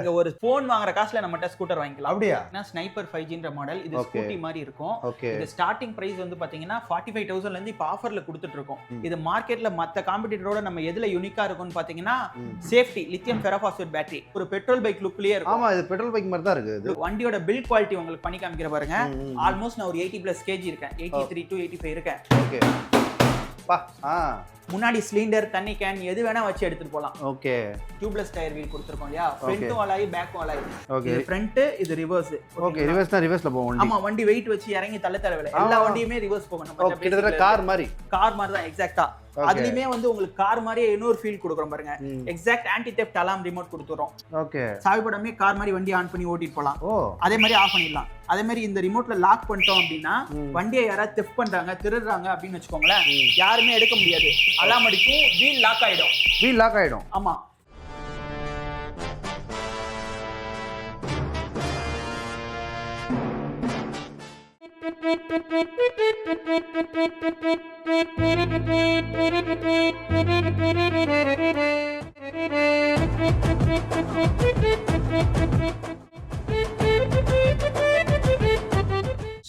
இங்க ஒரு போன் வாங்குற காசுல நம்மட்ட ஸ்கூட்டர் வாங்கிக்கலாம். அப்படியா? ஸ்னைப்பர் 5Gன்ற மாடல். இது ஸ்கூட்டி மாதிரி இருக்கும். இது ஸ்டார்டிங் பிரைஸ் வந்து பாத்தீங்கன்னா 45,000ல இருந்து இப்ப ஆஃபர்ல கொடுத்துட்டு இருக்கோம். இது மார்க்கெட்ல மத்த காம்படிட்டரோட நம்ம எதுல யூனிக்கா இருக்கும்னு பாத்தீங்கன்னா சேஃப்டி, லித்தியம் ஃபெரோபாஸ்பேட் பேட்டரி. ஒரு பெட்ரோல் பைக் லுக்லயே இருக்கும். ஆமா, இது பெட்ரோல் பைக் மாதிரி தான் இருக்கு. வண்டியோட பில்ட் குவாலிட்டி உங்களுக்கு பண்ணி காமிக்கிற பாருங்க. ஆல்மோஸ்ட் நான் ஒரு 80+ kg இருக்கேன். 83 to 85 இருக்கேன். ஓகே பா. முன்னாடி சிலிண்டர், தண்ணி கேன் எது வேணா வச்சு எடுத்துட்டு போலாம். ஓகே. டியூப்லெஸ் டயர் வீல் கொடுத்திருக்கோம் இல்லையா? ஃப்ரண்ட்டும் அலாய், பேக்கும் அலாய். ஓகே. இது ஃப்ரண்ட், இது ரிவர்ஸ். ஓகே, ரிவர்ஸ்னா ரிவர்ஸ்ல போகும் வண்டி. ஆமா, வண்டி வெயிட் வச்சு இறங்கி தள்ள தேவையில்லை. எல்லா வண்டியுமே ரிவர்ஸ் போகும். நம்ம கிட்டத்தட்ட கார் மாதிரி தான் எக்ஸாக்ட்டா. அதுலயுமே வந்து உங்களுக்கு கார் மாதிரியே இன்னொரு ஃபீல் கொடுக்குறோம் பாருங்க. Exact anti theft alarm remote கொடுத்துறோம். ஓகே. சாவி போடாம கார் மாதிரி வண்டி ஆன் பண்ணி ஓட்டிட்டு போலாம். அதே மாதிரி ஆஃப் பண்ணிடலாம். அதே மாதிரி இந்த ரிமோட்ல லாக் பண்ணிட்டோம் அப்படின்னா வண்டியை யாராவது தெஃப்ட் பண்றாங்க, திருடுறாங்க அப்படின்னு வச்சுக்கோங்களேன், யாருமே எடுக்க முடியாது. அலார்ம் அடிக்கும், வீல் லாக் ஆயிடும். வீல் லாக் ஆயிடும். ஆமா.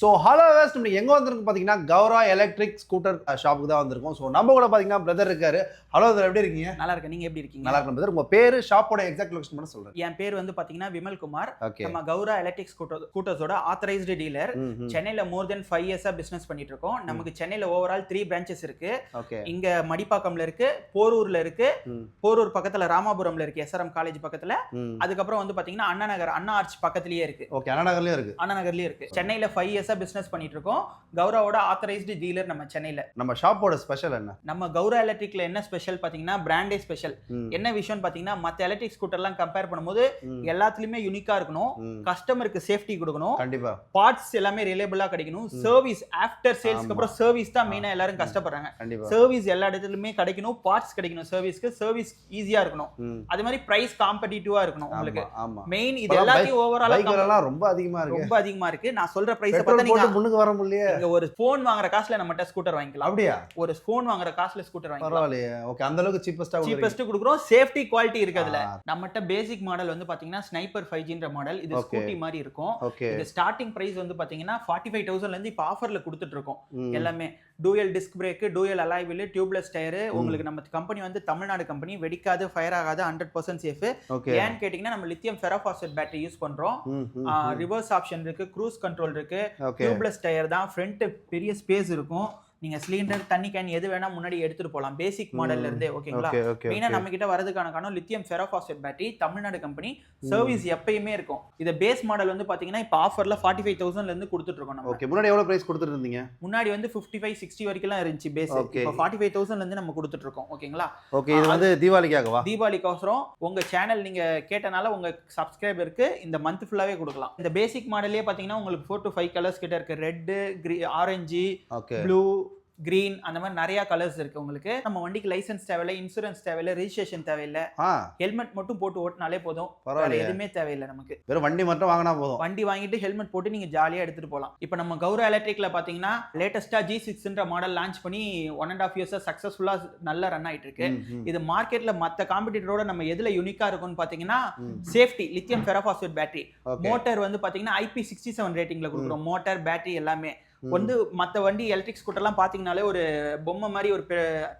ஸோ ஹலோ வேஸ்ட் நம்ம எங்கே வந்திருக்கோம் பார்த்தீங்கன்னா கௌரா எலக்ட்ரிக் ஸ்கூட்டர் ஷாப்புக்கு தான் வந்திருக்கோம். ஸோ நம்ம கூட பார்த்தீங்கன்னா பிரதர் இருக்காரு. ஹலோ பிரதர், எப்படி இருக்கீங்க? நல்லா இருக்கேன். நீங்க எப்படி இருக்கீங்க? நல்லா இருக்கேன் பிரதர். உங்க பேரு, ஷாப்போட எக்ஸாக்ட் லொகேஷன் மட்டும் சொல்றேன். என் பேர் வந்து பாத்தீங்கன்னா விமல் குமார். நம்ம கௌரா எலக்ட்ரிக் ஸ்கூட்டர்ஸோட ஆத்தரைஸ்டு டீலர். சென்னையில மோர் தென் 5 இயர்ஸா பிசினஸ் பண்ணிட்டு இருக்கோம். நமக்கு சென்னையில ஓவரால் 3 பிரான்ச்சஸ் இருக்கு. இங்க மடிப்பாக்கம்ல இருக்கு, போரூர்ல இருக்கு, போரூர் பக்கத்துல ராமாபுரம்ல இருக்கு, எஸ்ஆர்எம் காலேஜ் பக்கத்துல. அதுக்கப்புறம் வந்து பாத்தீங்கன்னா அண்ணா நகர், அண்ணா ஆர்ச் பக்கத்துலயே இருக்கு. ஓகே, அண்ணா நகர்லயே இருக்கு. அண்ணா நகர்லயே இருக்கு. சென்னையில 5 இயர்ஸா பிசினஸ் பண்ணிட்டு இருக்கோம். கௌராவோட ஆத்தரைஸ்டு டீலர் நம்ம சென்னையில. நம்ம ஷாப்போட ஸ்பெஷல் என்ன? நம்ம கௌரா எலக்ட்ரிக்ல என்ன ஸ்பெஷல் பாத்தீங்கன்னா பிராண்டே ஸ்பெஷல். என்ன விஷயம் பாத்தீங்கன்னா மத்த எலக்ட்ரிக் ஸ்கூட்டர்லாம் கம்பேர் பண்ணும்போது எல்லாத்துலயுமே யூனிக்கா இருக்கணும். கஸ்டமருக்கு சேஃப்டி கொடுக்கணும். கண்டிப்பா. பார்ட்ஸ் எல்லாமே ரிலையபிளா கிடைக்கணும். சர்வீஸ், ஆஃப்டர் சேல்ஸ்க்கு அப்புறம் சர்வீஸ் தான் மெயினா எல்லாரும் கஷ்டப்படுறாங்க. சர்வீஸ் எல்லா இடத்துலயுமே கிடைக்கணும், பார்ட்ஸ் கிடைக்கணும். சர்வீஸ் ஈஸியா இருக்கணும். அதே மாதிரி பிரைஸ் காம்படிட்டிவா இருக்கணும் உங்களுக்கு. மெயின் இது எல்லாத்தையும் ஓவராலா ரொம்ப அதிகமா இருக்கு. நான் சொல்ற பிரைஸ் பார்த்தா நீங்க முன்னுக்கு வர முடியல. நீங்க ஒரு போன் வாங்குற காசுல நம்மட்ட ஸ்கூட்டர் வாங்கிக்கலாம். அப்படியா? ஒரு போன் வாங்குற காசுல ஸ்கூட்டர் வாங்கிக்கலாம். பரவாயில்லையே. ஓகே, அந்த அளவுக்கு சீப்பஸ்ட் கொடுக்குறோம். சேஃப்டி குவாலிட்டி இருக்கு அதுல. நம்மட்ட பேசிக் மாடல் வந்து பாத்தீங்கன்னா ஸ்னைப்பர் 5Gன்ற மாடல். இது ஸ்கூட்டி மாதிரி இருக்கும். இது ஸ்டார்டிங் பிரைஸ் வந்து பாத்தீங்கன்னா 45,000ல இருந்து இப்ப ஆஃபர்ல கொடுத்துட்டு இருக்கோம். எல்லாமே dual disc brake, dual alloy wheel, tubeless tyre. உங்களுக்கு நம்ம கம்பெனி வந்து தமிழ்நாடு கம்பெனி, வெடிக்காது, ஃபயர் ஆகாது, 100% சேஃப். ஏன்னு கேட்டீங்கன்னா நம்ம லித்தியம் ஃபெரோபாஸ்பேட் பேட்டரி யூஸ் பண்றோம். ரிவர்ஸ் ஆப்ஷன் இருக்கு, க்ரூஸ் கண்ட்ரோல் இருக்கு, டியூப்லெஸ் டயர் தான், ஃப்ரண்ட் பெரிய ஸ்பேஸ் இருக்கும். நீங்க சிலிண்டர், தண்ணி கேன் எது வேணா முன்னாடி எடுத்துட்டு போலாம். பேசிக் மாடல்ல இருந்தே. ஓகேங்களா? மெயினா நம்ம கிட்ட வரதுக்கான காரணம் lithium ferrophosphate battery, Tamil Nadu company. Service எப்பயுமே இருக்கும். இது பேஸ் மாடல் வந்து பாத்தீங்கன்னா இப்ப ஆஃபர்ல 45,000ல இருந்து கொடுத்துட்டு இருக்கோம் நம்ம. ஓகே, முன்னாடி எவ்வளவு பிரைஸ் கொடுத்துட்டு இருந்தீங்க? முன்னாடி வந்து 55-60 வரைக்கும் இருந்துச்சு பேஸ். இப்ப 45,000ல இருந்து நம்ம கொடுத்துட்டு இருக்கோம். ஓகேங்களா? ஓகே, இது வந்து தீபாவளிக்காகவா? தீபாவளிக்கோசரம் உங்க சேனல் நீங்க கேட்டனால உங்க சப்ஸ்கிரைபருக்கு இந்த மந்த் ஃபுல்லாவே கொடுக்கலாம். இந்த பேசிக் மாடல்லே பாத்தீங்கன்னா உங்களுக்கு 4 to 5 கலர்ஸ் கிட்ட இருக்கு. ரெட், ஆரஞ்சு, ப்ளூ, கிரீன், அந்த மாதிரி நிறைய கலர்ஸ் இருக்கு உங்களுக்கு. நம்ம வண்டிக்கு லைசென்ஸ் தேவையில்லை, இன்சூரன்ஸ் தேவையில்லை, ரெஜிஸ்ட்ரேஷன் தேவையில்லை. ஹெல்மெட் மட்டும் போட்டு ஓட்டினாலே போதும். வேற எதுவுமே தேவையில்லை நமக்கு. வெறும் வண்டி மட்டும் வாங்கினா போதும். வண்டி வாங்கிட்டு ஹெல்மெட் போட்டு நீங்க ஜாலியா எடுத்துட்டு போலாம். இப்போ நம்ம கௌரா எலக்ட்ரிக்ல பாத்தீங்கன்னா லேட்டஸ்டா G6ன்ற மாடல் லான்ச் பண்ணி 1.5 இயர்ஸ் சக்சஸ்ஃபுல்லா நல்லா ரன் ஆயிட்டு இருக்கு. இது மார்க்கெட்ல மத்த காம்படிட்டரோட நம்ம எதுல யூனிக்கா இருக்கும்னு பாத்தீங்கன்னா safety, lithium ferrophosphate battery. Motor வந்து பாத்தீங்கன்னா IP67 ரேட்டிங்ல கொடுக்குறோம். மோட்டார், பேட்டரி எல்லாமே வந்து மத்த வண்டி எலக்ட்ரிக் ஸ்கூட்டர்லாம் பாத்தீங்கன்னாலே ஒரு பொம்மை மாதிரி, ஒரு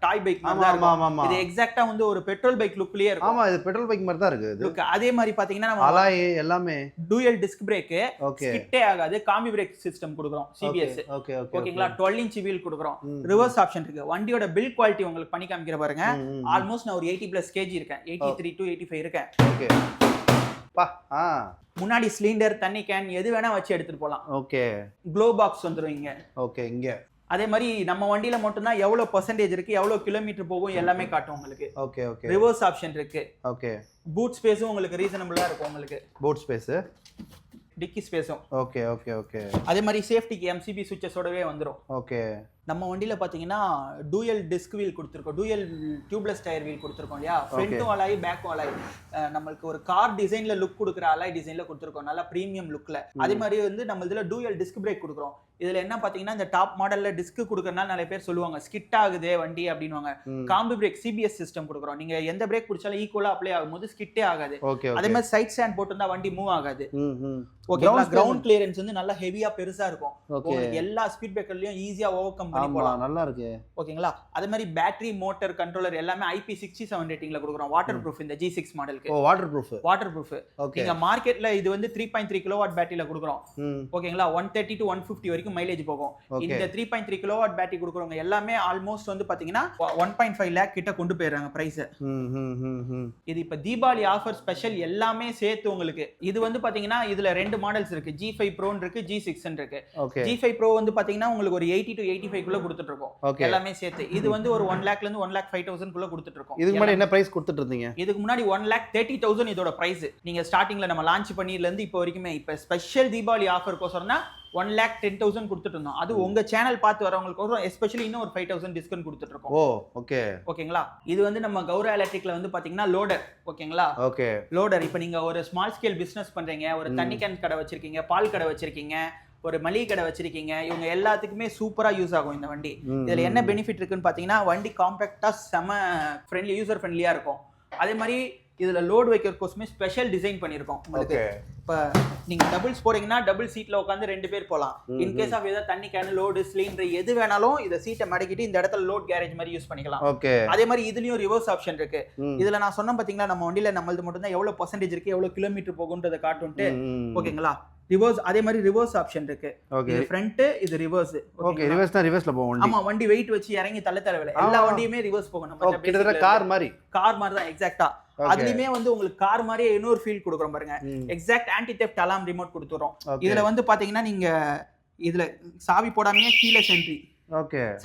டாய் பைக் மாதிரி தான் இருக்கும். இது எக்ஸாக்ட்டா வந்து ஒரு பெட்ரோல் பைக் லுக்லயே இருக்கும். ஆமா, இது பெட்ரோல் பைக் மாதிரி தான் இருக்கு. அதே மாதிரி பாத்தீங்கன்னா நம்ம அலாய் எல்லாமே டூயல் டிஸ்க் பிரேக், ஸ்கிட்டே ஆகாது, காம்பி பிரேக் சிஸ்டம் கொடுக்குறோம், CBS. ஓகேங்களா? 12 இன்ச் வீல் கொடுக்குறோம். ரிவர்ஸ் ஆப்ஷன் இருக்கு. வண்டியோட பில்ட் குவாலிட்டி உங்களுக்கு பண்ணி காமிக்கிற பாருங்க. ஆல்மோஸ்ட் நான் ஒரு 80+ kg இருக்கேன். 83 to 85 இருக்கேன். ஓகே பா. முன்னாடி சிலிண்டர், தண்ணி கேன் எது வேணா வச்சு எடுத்துட்டு போலாம். ஓகே. க்ளோ பாக்ஸ் வந்துரும் இங்க. ஓகே, இங்க அதே மாதிரி நம்ம வண்டியில மட்டும் தான் எவ்வளவு பெர்சன்டேஜ் இருக்கு, எவ்வளவு கிலோமீட்டர் போகும் எல்லாமே காட்டும் உங்களுக்கு. Okay okay. ரிவர்ஸ் ஆப்ஷன் இருக்கு. ஓகே. பூட் ஸ்பேஸும் உங்களுக்கு ரீசனபிளா இருக்கும். உங்களுக்கு பூட் ஸ்பேஸ், டிக்கி ஸ்பேஸும். Okay okay okay. அதே மாதிரி சேஃப்டிக்கு MCB சுவிட்சஸோடவே வந்துரும். ஓகே. நம்ம வண்டியில பாத்தீங்கன்னா டூயல் டிஸ்க் வீல் கொடுத்துருக்கோம், டூயல் டியூப்லெஸ் டயர் வீல் கொடுத்துருக்கோம் இல்லையா, ஃப்ரண்ட்டும் அலாய் பேக்கும் அலாய். நம்மளுக்கு ஒரு கார் டிசைன்ல லுக் கொடுக்குற அலாய் டிசைன்ல கொடுத்துருக்கோம், நல்லா பிரீமியம் லுக்ல. அதே மாதிரி வந்து நம்ம இதுல டூயல் டிஸ்க் பிரேக் கொடுக்குறோம். இதுல என்ன பாத்தீங்கன்னா இந்த டாப் மாடல்ல டிஸ்க் கொடுக்கறனால நிறைய பேர் சொல்லுவாங்க ஸ்கிட் ஆகுது வண்டி அப்படின்னுவாங்க. காம்பி பிரேக் சிபிஎஸ் சிஸ்டம் கொடுக்குறோம், நீங்க எந்த பிரேக் பிடிச்சாலும் ஈக்குவலா அப்ளை ஆகும்போது ஸ்கிட்டே ஆகாது. அதே மாதிரி சைட் ஸ்டாண்ட் போட்டுருந்தா வண்டி மூவ் ஆகாது. ஓகேங்களா, கிரவுண்ட் கிளியரன்ஸ் வந்து நல்லா ஹெவியா பெருசா இருக்கும், உங்களுக்கு எல்லா ஸ்பீட் பிரேக்கர்லயும் ஈஸியா ஓவர் கம் பண்ணி போலாம். நல்லா இருக்கு. ஓகேங்களா, அதே மாதிரி பேட்டரி மோட்டார் கண்ட்ரோலர் எல்லாமே IP67 ரேட்டிங்ல கொடுக்குறோம். வாட்டர் ப்ரூஃப் இந்த G6 மாடலுக்கு. Water proof. நீங்க மார்க்கெட்ல இது வந்து 3.3 கிலோவாட் பேட்டரியில கொடுக்குறோம். ஓகேங்களா, 130 to 150 வரைக்கும் மைலேஜ் போகும். இந்த 3.3 கிலோவாட் பேட்டரி கொடுக்குறவங்க எல்லாமே ஆல்மோஸ்ட் வந்து பாத்தீங்கன்னா 1.5 லேக் கிட்ட கொண்டு போயிடுறாங்க பிரைஸ். இது இப்ப தீபாவளி ஆஃபர் ஸ்பெஷல் எல்லாமே சேர்த்து உங்களுக்கு. இது வந்து பாத்தீங்கன்னா இதுல 2 மாடல்ஸ் இருக்கு, G5 Pro இருக்கு, G6 இருக்கு. G5 Pro வந்து பாத்தீங்கன்னா உங்களுக்கு ஒரு 80 to 85 குள்ள கொடுத்துட்டு இருக்கோம் எல்லாமே சேர்த்து. இது வந்து ஒரு 1 லேக்ல இருந்து 1,05,000 குள்ள கொடுத்துட்டு இருக்கோம். இதுக்கு முன்னாடி என்ன பிரைஸ் கொடுத்துட்டு இருந்தீங்க? இதுக்கு முன்னாடி 1,30,000 இதோட பிரைஸ். நீங்க ஸ்டார்டிங்ல நம்ம லான்ச் பண்ணில இருந்து இப்போ வரைக்குமே இப்ப ஸ்பெஷல் தீபாவளி ஆஃபர் கோசம்னா 1,10,000 கொடுத்துட்டு இருந்தோம். அது உங்க சேனல் பார்த்து வரவங்களுக்கு எஸ்பெஷலி இன்னும் ஒரு 5,000 டிஸ்கவுண்ட் கொடுத்துட்டு இருக்கோம். ஓகேங்களா, இது வந்து நம்ம கௌரா எலக்ட்ரிக்ல வந்து பாத்தீங்கன்னா லோடர். ஓகேங்களா, லோடர். இப்போ நீங்க ஒரு ஸ்மால் ஸ்கேல் பிசினஸ் பண்றீங்க, ஒரு தண்ணி கேன் கடை வச்சிருக்கீங்க, பால் கடை வச்சிருக்கீங்க, ஒரு மளிகை கடை வச்சிருக்கீங்க, இவங்க எல்லாத்துக்குமே சூப்பரா யூஸ் ஆகும் இந்த வண்டி. இதுல என்ன பெனிஃபிட் இருக்குன்னு பாத்தீங்கன்னா வண்டி காம்பாக்டா செம ஃப்ரெண்ட்லி, யூசர் ஃப்ரெண்ட்லியா இருக்கும். அதே மாதிரி இதுல லோட் வைக்கிறதுக்கோசமே ஸ்பெஷல் டிசைன் பண்ணிருக்கோம் உங்களுக்கு. இப்ப நீங்க டபுள்ஸ் போறீங்கன்னா டபுள் சீட்ல உட்காந்து 2 பேர் போலாம். இன் கேஸ் ஆஃப் ஏதாவது தண்ணி கேன், லோடு, சிலிண்டர் எது வேணாலும் இத சீட்டை மடக்கிட்டு இந்த இடத்துல லோட் கேரேஜ் மாதிரி யூஸ் பண்ணிக்கலாம். அதே மாதிரி இதுலயும் ரிவர்ஸ் ஆப்ஷன் இருக்கு. இதுல நான் சொன்ன பாத்தீங்களா நம்ம வண்டியில நம்மளது மட்டும் தான் எவ்வளவு பர்சன்டேஜ் இருக்கு, எவ்வளவு கிலோமீட்டர் போகும்ன்றத காட்டுன்ட்டு. ஓகேங்களா, ரிவர்ஸ் அதே மாதிரி ரிவர்ஸ் ஆப்ஷன் இருக்கு. இது ஃப்ரண்ட், இது ரிவர்ஸ். ஓகே, ரிவர்ஸ்னா ரிவர்ஸ்ல போகும் வண்டி. ஆமா, வண்டி வெயிட் வச்சு இறங்கி தள்ள தேவையில்லை, எல்லா வண்டியுமே ரிவர்ஸ் போகும். நம்ம கிட்டத்தட்ட கார் மாதிரி தான் எக்ஸாக்ட்டா. அதுலயுமே வந்து உங்களுக்கு கார் மாதிரியே இன்னொரு ஃபீல் கொடுக்குறோம் பாருங்க. Exact anti theft alarm remote கொடுத்துறோம். இதுல வந்து பாத்தீங்கன்னா நீங்க இதுல சாவி போடாமயே கீழே சென்ட்ரி,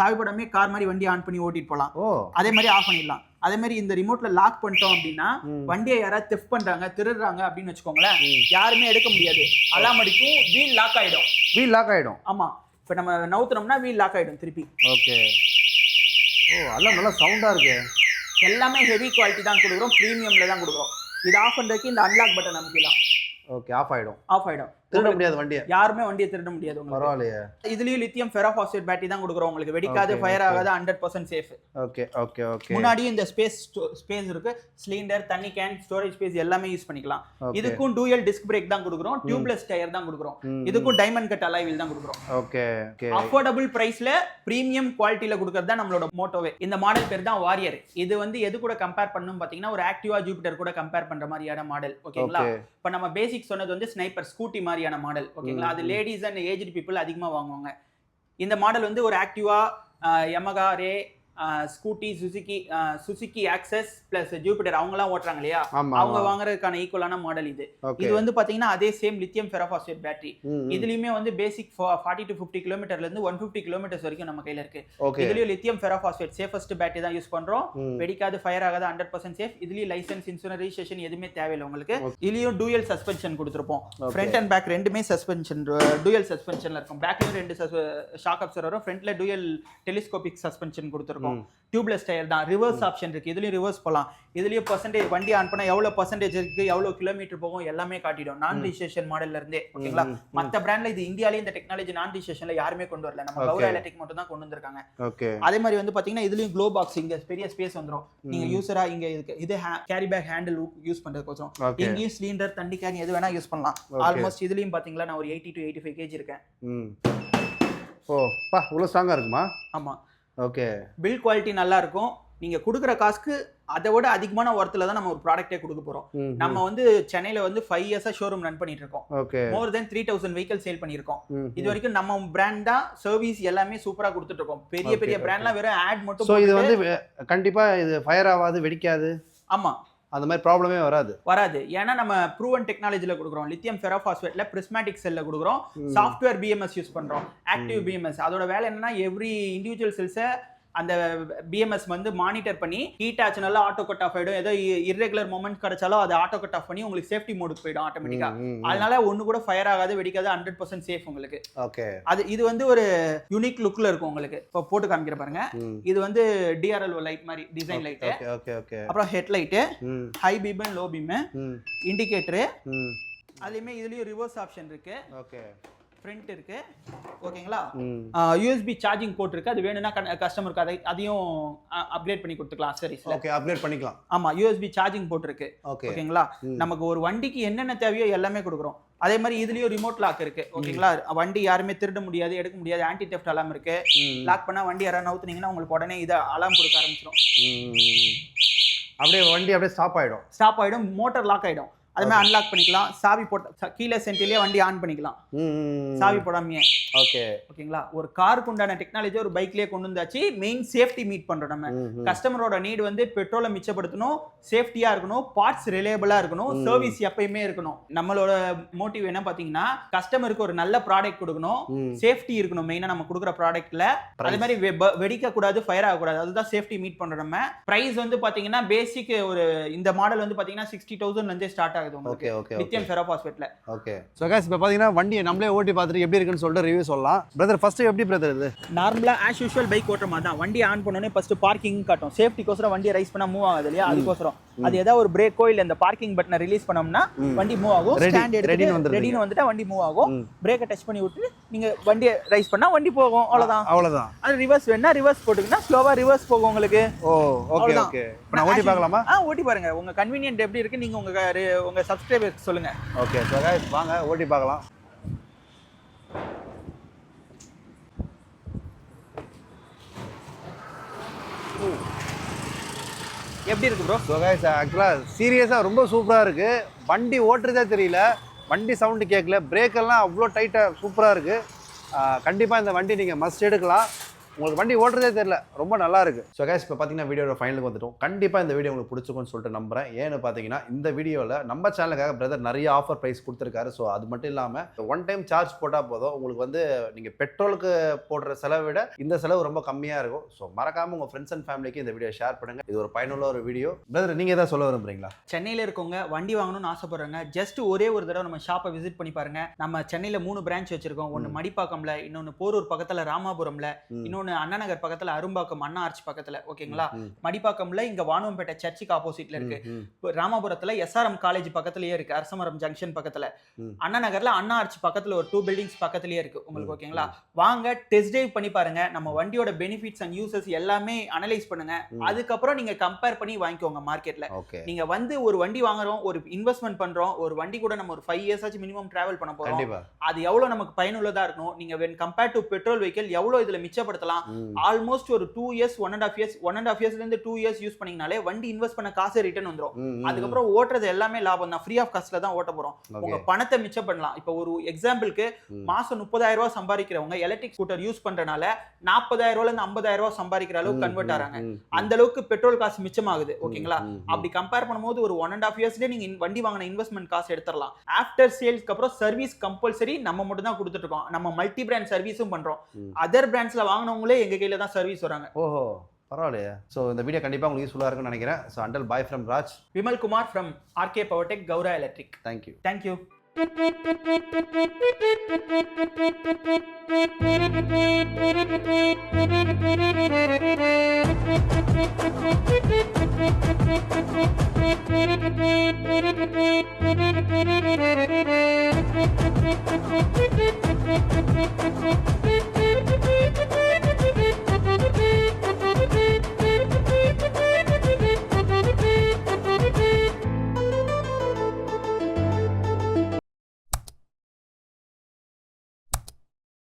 சாவி போடாமயே கார் மாதிரி வண்டி ஆன் பண்ணி ஓட்டிட்டு போலாம். அதே மாதிரி ஆஃப் பண்ணிடலாம். அதே மாதிரி இந்த ரிமோட்ல லாக் பண்ணிட்டோம் அப்படின்னா வண்டியை யாராவது தெஃப்ட் பண்றாங்க, திருடுறாங்க அப்படின்னு வச்சுக்கோங்களேன், யாருமே எடுக்க முடியாது. அலார்ம் அடிக்கும், வீல் லாக் ஆயிடும். ஆமா, இப்ப நம்ம நவுத்துறோம்னா வீல் லாக் ஆயிடும் திருப்பி. அலாம் நல்லா சவுண்டா இருக்கு. எல்லாமே ஹெவி குவாலிட்டி தான் கொடுக்குறோம், பிரீமியம்ல தான் கொடுக்குறோம். இது ஆஃப் பண்றதுக்கு இந்த அன்லாக் பட்டன் அமுக்கிடலாம். ஆஃப் ஆயிடும். திருட முடியாது வண்டியை, யாருமே வண்டியை திருட முடியாது. பரவாயில்லையே. இதுலயும் லித்தியம் ஃபெரோபாஸ்பேட் பேட்டரி தான் கொடுக்குறோம் உங்களுக்கு. வெடிக்காது, ஃபயர் ஆகாது, 100% சேஃப். முன்னாடி இந்த ஸ்பேஸ் இருக்கு, சிலிண்டர், தண்ணி கேன், ஸ்டோரேஜ் ஸ்பேஸ் எல்லாமே யூஸ் பண்ணிக்கலாம். இதுக்கும் டூயல் டிஸ்க் பிரேக் தான் கொடுக்குறோம், டியூப்லெஸ் டயர் தான் கொடுக்குறோம். இதுக்கும் டைமண்ட் கட் அலாய் வீல் தான் கொடுக்குறோம். அஃபோர்டபிள் பிரைஸ்ல பிரீமியம் குவாலிட்டில கொடுக்கறது தான் நம்மளோட மோட்டோவே. இந்த மாடல் பேர் தான் வாரியர். இது வந்து எது கூட கம்பேர் பண்ணணும் பாத்தீங்கன்னா ஒரு ஆக்டிவா ஜூபிட்டர் கூட கம்பேர் பண்ற மாதிரியான மாடல். ஓகேங்களா, இப்ப நம்ம பேசிக் சொன்னது வந்து ஸ்னைப்பர் ஸ்கூட்டி மாதிரியான மாடல். ஓகேங்களா, அது லேடிஸ் அண்ட் ஏஜ்டு பீப்புள் அதிகமா வாங்குவாங்க. இந்த மாடல் வந்து ஒரு Activa, Yamaha Ray, Scooty, Suzuki Access plus Jupiter அவங்கலாம் ஓட்டுறாங்க இல்லையா, அவங்க வாங்குறதுக்கான ஈக்குவலான மாடல் இது. இது வந்து பாத்தீங்கன்னா அதே சேம் லித்தியம் ஃபெரோபாஸ்பேட் பேட்டரி. இதுலயுமே வந்து பேசிக் 40 to 50 கிலோமீட்டர்ல இருந்து 150 கிலோமீட்டர்ஸ் வரைக்கும் நம்ம கையில இருக்கு. இதுலயும் லித்தியம் ஃபெரோபாஸ்பேட் சேஃபஸ்ட் பேட்டரி தான் யூஸ் பண்றோம். வெடிக்காது, ஃபயர் ஆகாது, 100% சேஃப். இதுலயும் லைசென்ஸ், இன்சூரன்ஸ், ரெஜிஸ்ட்ரேஷன் எதுவுமே தேவையில்லை உங்களுக்கு. இதுலயும் டூயல் சஸ்பென்ஷன் கொடுத்துருப்போம். ஃப்ரண்ட் அண்ட் பேக் ரெண்டுமே சஸ்பென்ஷன், டூயல் சஸ்பென்ஷன்ல இருக்கும். பேக்லயும் 2 ஷாக் அப்சர் வரும், ஃப்ரண்ட்ல டூயல் டெலிஸ்கோபிக் சஸ்பென்ஷன் கொடுத்துருக்கோம். டியூப்லெஸ் டயர் தான், ரிவர்ஸ் ஆப்ஷன் இருக்கு. இதுலயும் ரிவர்ஸ் போலாம். இதுலயும் பர்சன்டேஜ் வண்டி ஆன் பண்ணா எவ்வளவு பர்சன்டேஜ் இருக்கு, எவ்வளவு கிலோமீட்டர் போகும் எல்லாமே காட்டிடும். நான் ரிஜிஸ்ட்ரேஷன் மாடல்ல இருந்தே. ஓகேங்களா, மத்த பிராண்ட்ல இது இந்தியாலயே இந்த டெக்னாலஜி நான் ரிஜிஸ்ட்ரேஷன்ல யாருமே கொண்டு வரல, நம்ம கௌரா எலக்ட்ரிக் மட்டும் தான் கொண்டு வந்திருக்காங்க. அதே மாதிரி வந்து பாத்தீங்கன்னா இதுலயும் க்ளோ பாக்ஸ், இங்க பெரிய ஸ்பேஸ் வந்துரும். நீங்க யூசரா இங்க இருக்கு, இது கேரி பேக் ஹேண்டில் யூஸ் பண்றதுக்கோசரம். இங்கேயும் சிலிண்டர், தண்ணி கேன் எது வேணா யூஸ் பண்ணலாம். ஆல்மோஸ்ட் இதுலயும் பாத்தீங்களா நான் ஒரு 80 to 85 kg இருக்கேன். இவ்வளவு ஸ்ட்ராங்கா இருக்குமா? ஆமா. பில்ட் குவாலிட்டி நல்லா இருக்கும். நீங்க கொடுக்குற காசுக்கு அதை விட அதிகமான ஒர்த்துல தான் நம்ம ஒரு ப்ராடக்ட்டே கொடுக்க போறோம். நம்ம வந்து சென்னையில வந்து 5 இயர்ஸா ஷோரூம் ரன் பண்ணிட்டு இருக்கோம். மோர் தென் 3000 வெஹிக்கிள் சேல் பண்ணிருக்கோம். இது வரைக்கும் நம்ம பிராண்ட் தான் சர்வீஸ் எல்லாமே சூப்பரா கொடுத்துட்டு இருக்கோம். பெரிய பெரிய பிராண்ட்லாம் வெறும் ஆட் மட்டும். சோ இது வந்து கண்டிப்பா இது ஃபயர் ஆகாது, வெடிக்காது. ஆமா, அந்த மாதிரி ப்ராப்ளமே வராது. ஏன்னா நம்ம ப்ரூவன் டெக்னாலஜில கொடுக்குறோம். லித்தியம் ஃபெரோபாஸ்பேட்ல பிரிஸ்மேட்டிக் செல்ல கொடுக்குறோம். சாஃப்ட்வேர் BMS யூஸ் பண்றோம், ஆக்டிவ் BMS. அதோட வேலை என்னன்னா எவ்ரி இண்டிவிஜுவல் செல்ஸை அந்த பிஎம்எஸ் வந்து மானிட்டர் பண்ணி ஹீட் ஆச்சுனால ஆட்டோ கட் ஆஃப் ஆயிடும், ஏதோ இர்ரெகுலர் மொமெண்ட் கிடைச்சாலும் அது ஆட்டோ கட் ஆஃப் பண்ணி உங்களுக்கு சேஃப்டி மோடுக்கு போயிடும் ஆட்டோமேட்டிக்கா. அதனால ஒண்ணு கூட ஃபயர் ஆகாது, வெடிக்காது, 100% சேஃப் உங்களுக்கு. ஓகே. இது வந்து ஒரு யூனிக் லுக்ல இருக்கும் உங்களுக்கு. இப்போ போட்டு காமிக்கிற பாருங்க. இது வந்து டிஆர்எல் லைட் மாதிரி டிசைன் லைட். Okay okay. அப்புறம் head light, high beam and low beam, indicator. அதுலயுமே இதுலயும் ரிவர்ஸ் ஆப்ஷன் இருக்கு. ஓகே. ஃப்ரண்ட் இருக்கு. ஓகேங்களா? யூஎஸ்பி சார்ஜிங் போர்ட் இருக்கு. அது வேணும்னா கஸ்டமருக்கு அதையும் அப்கிரேட் பண்ணி கொடுத்துக்கலாம் சர்வீஸ்ல. ஓகே, அப்கிரேட் பண்ணிக்கலாம். ஆமா, யூஎஸ்பி சார்ஜிங் போர்ட் இருக்கு. ஓகேங்களா? நமக்கு ஒரு வண்டிக்கு என்னென்ன தேவையோ எல்லாமே கொடுக்குறோம். அதே மாதிரி இதுலயும் ரிமோட் லாக் இருக்கு. ஓகேங்களா? வண்டி யாருமே திருட முடியாது, எடுக்க முடியாது. ஆன்டி தெஃப்ட் அலார்ம் இருக்கு. லாக் பண்ணா வண்டி யாராவது நவுத்துனீங்கன்னா உங்களுக்கு உடனே இதை அலார்ம் கொடுக்க ஆரம்பிச்சிடும். அப்படியே வண்டி அப்படியே ஸ்டாப் ஆயிடும், மோட்டார் லாக் ஆயிடும். அது மாதிரி அன்லாக் பண்ணிக்கலாம். சாவி போட்ட கீழே சென்டிலே வண்டி ஆன் பண்ணிக்கலாம், சாவி போடாமையே. ஓகே. ஓகேங்களா? ஒரு காருக்கு உண்டான டெக்னாலஜி ஒரு பைக்லயே கொண்டு வந்தாச்சு. மெயின் சேஃப்டி மீட் பண்றோம். நம்ம கஸ்டமரோட நீட் வந்து பெட்ரோலை மிச்சப்படுத்தணும், சேஃப்டியா இருக்கணும், பார்ட்ஸ் ரிலையபிளா இருக்கணும், சர்வீஸ் எப்பயுமே இருக்கணும். நம்மளோட மோட்டிவ் என்ன பாத்தீங்கன்னா, கஸ்டமருக்கு ஒரு நல்ல ப்ராடக்ட் கொடுக்கணும், சேஃப்டி இருக்கணும் மெயினா நம்ம கொடுக்குற ப்ராடக்ட்ல. அதே மாதிரி வெடிக்க கூடாது, ஃபயர் ஆகக்கூடாது. அதுதான் சேஃப்டி மீட் பண்றோம். நம்ம பிரைஸ் வந்து பாத்தீங்கன்னா பேசிக் ஒரு இந்த மாடல் வந்து பாத்தீங்கன்னா 60,000 இருந்தே ஸ்டார்ட் ஆகுது. Okay okay. லித்தியம் ஃபெரோபாஸ்பேட்ல. ஓகே. சோ गाइस இப்போ பாத்தீங்கன்னா வண்டியை நம்மளே ஓட்டி பார்த்துட்டு எப்படி இருக்குன்னு சொல்லிட்டு ரிவ்யூ சொல்லலாம். பிரதர் ஃபர்ஸ்ட் எப்படி பிரதர் இது? நார்மலா ஆஸ் யூஷுவல் பைக் ஓட்டுற மாதிரி தான். வண்டி ஆன் பண்ணோனே ஃபர்ஸ்ட் பார்க்கிங் காட்டும். சேஃப்டிக்கோசரம் வண்டியை ரைஸ் பண்ணா மூவ் ஆகாது இல்லையா? அதுக்கோசரம் அது ஏதாவது ஒரு பிரேக்கோ இல்ல இந்த பார்க்கிங் பட்டனை ரிலீஸ் பண்ணோம்னா வண்டி மூவ் ஆகும். ஸ்டாண்ட் எடுத்து ரெடின்னு வந்துட்டா வண்டி மூவ் ஆகும். பிரேக்கை டச் பண்ணி விட்டு நீங்க வண்டியை ரைஸ் பண்ணா வண்டி போகும். அவ்வளவுதான். அது ரிவர்ஸ் வேணா ரிவர்ஸ் போட்டுக்கினா ஸ்லோவா ரிவர்ஸ் போகும் உங்களுக்கு. ஓ ஓகே ஓகே. இப்போ நான் ஓட்டி பார்க்கலாமா? ஓட்டி பாருங்க. உங்க கன்வீனியன்ட் எப்படி இருக்கு நீங்க உங்க சப்ஸ்கிரைபர்ஸ் சொல்லுங்க. ஓகே. சோ गाइस வாங்க ஓட்டி பார்க்கலாம். எப்படி இருக்கு ப்ரோ? ஸோ गाइस ஆக்சுவலாக சீரியஸாக ரொம்ப சூப்பராக இருக்குது. வண்டி ஓட்டுறதே தெரியல, வண்டி சவுண்டு கேட்கல, பிரேக்கெல்லாம் அவ்வளோ டைட்டாக சூப்பராக இருக்குது. கண்டிப்பாக இந்த வண்டி நீங்கள் மஸ்ட் எடுக்கலாம். உங்களுக்கு வண்டி ஓட்டுறதே தெரியல, ரொம்ப நல்லா இருக்கு. ஸோ गाइस இப்போ பார்த்தீங்கன்னா வீடியோட ஃபைனலுக்கு வந்துட்டோம். கண்டிப்பாக இந்த வீடியோ உங்களுக்கு பிடிச்சிருக்கும்னு சொல்லிட்டு நம்புறேன். ஏன்னு பார்த்தீங்கன்னா இந்த வீடியோவில் நம்ம சேனலுக்காக பிரதர் நிறைய ஆஃபர் ப்ரைஸ் கொடுத்துருக்காரு. ஸோ அது மட்டும் இல்லாமல் ஒன் டைம் சார்ஜ் போட்டால் போதும் உங்களுக்கு வந்து நீங்கள் பெட்ரோலுக்கு போடுற செலவை விட இந்த செலவு ரொம்ப கம்மியாக இருக்கும். ஸோ மறக்காமல் உங்கள் ஃப்ரெண்ட்ஸ் அண்ட் ஃபேமிலிக்கு இந்த வீடியோ ஷேர் பண்ணுங்கள். இது ஒரு பயனுள்ள ஒரு வீடியோ. பிரதர் நீங்கள் எதாவது சொல்ல விரும்புறீங்களா? சென்னையில் இருக்கவங்க வண்டி வாங்கணும்னு ஆசைப்படுறாங்க, ஜஸ்ட் ஒரே ஒரு தடவை நம்ம ஷாப்பை விசிட் பண்ணி பாருங்க. நம்ம சென்னையில் 3 பிரான்ச் வச்சிருக்கோம். ஒன்று மடிப்பாக்கம்ல, இன்னொன்று போரூர் பக்கத்தில் ராமாபுரம்ல, இன்னொன்று அண்ணா நகர் பக்கத்தில் அரும்பாக்கம் அண்ணா ஆர்ச் பக்கத்துல. ஓகேங்களா? மடிப்பாக்கம்ல இங்க வானவம்பேட்டை சர்ச்சுக்கு ஆப்போசிட்ல இருக்கு. ராமாபுரத்துல எஸ்ஆர்எம் காலேஜ் பக்கத்துலயே இருக்கு, அரசமரம் ஜங்ஷன் பக்கத்துல. அண்ணா நகர்ல அண்ணா ஆர்ச் பக்கத்துல ஒரு 2 பில்டிங்ஸ் பக்கத்துலயே இருக்கு உங்களுக்கு. ஓகேங்களா? வாங்க டெஸ்ட் டிரைவ் பண்ணி பாருங்க. நம்ம வண்டியோட பெனிஃபிட்ஸ் அண்ட் யூசஸ் எல்லாமே அனலைஸ் பண்ணுங்க. அதுக்கப்புறம் நீங்க கம்பேர் பண்ணி வாங்கிக்கோங்க மார்க்கெட்ல. நீங்க வந்து ஒரு வண்டி வாங்குறோம், ஒரு இன்வெஸ்ட்மெண்ட் பண்றோம், ஒரு வண்டி கூட நம்ம ஒரு 5 இயர்ஸ் ஆச்சு மினிமம் டிராவல் பண்ண போறோம். அது எவ்வளவு நமக்கு பயனுள்ளதா இருக்கணும், நீங்க when compared to petrol vehicle எவ்வளவு இதுல மிச்சப்படுத்தலாம். ஆல்மோஸ்ட் ஒரு 2 இயர்ஸ் 1.5 இயர்ஸ்ல இருந்து 2 இயர்ஸ் யூஸ் பண்ணீங்கனாலே வண்டி இன்வெஸ்ட் பண்ண காசு ரிட்டர்ன் வந்துரும். அதுக்கப்புறம் ஓட்டுறது எல்லாமே லாபம் தான். ஃப்ரீ ஆஃப் காஸ்ட்ல தான் ஓட்ட போறோம். உங்க பணத்தை மிச்சம் பண்ணலாம். இப்போ ஒரு எக்ஸாம்பிளுக்கு மாசம் 30,000 ரூபாய் சம்பாதிக்கிறவங்க எலக்ட்ரிக் ஸ்கூட்டர் யூஸ் பண்றனால 40,000 ரூபாயில இருந்து 50,000 ரூபாய் சம்பாதிக்கிற அளவுக்கு கன்வெர்ட் ஆறாங்க. அந்த அளவுக்கு பெட்ரோல் காசு மிச்சமாகுது. ஓகேங்களா? அப்படி கம்பேர் பண்ணும்போது ஒரு 1.5 இயர்ஸ்ல நீங்க வண்டி வாங்கின இன்வெஸ்ட்மெண்ட் காசு எடுத்துடலாம். ஆஃப்டர் சேல்ஸ்க்கு அப்புறம் சர்வீஸ் கம்பல்சரி நம்ம மட்டும் தான் கொடுத்துட்டு இருக்கோம். நம்ம மல்டி பிராண்ட் சர்வீஸும் பண்றோம். அதர் பிராண்ட்ஸ்ல வாங்கினவங்களே எங்க கையில தான் சர்வீஸ் வராங்க. ஓஹோ, பரவாயில்லையே. ஸோ இந்த வீடியோ கண்டிப்பாக உங்களுக்கு யூஸ்ஃபுல்லாக இருக்கும்னு நினைக்கிறேன். ஸோ அண்டல் பாய் from Raj. Vimal Kumar from RK Powertech, Gaura Electric. Thank you. Thank you.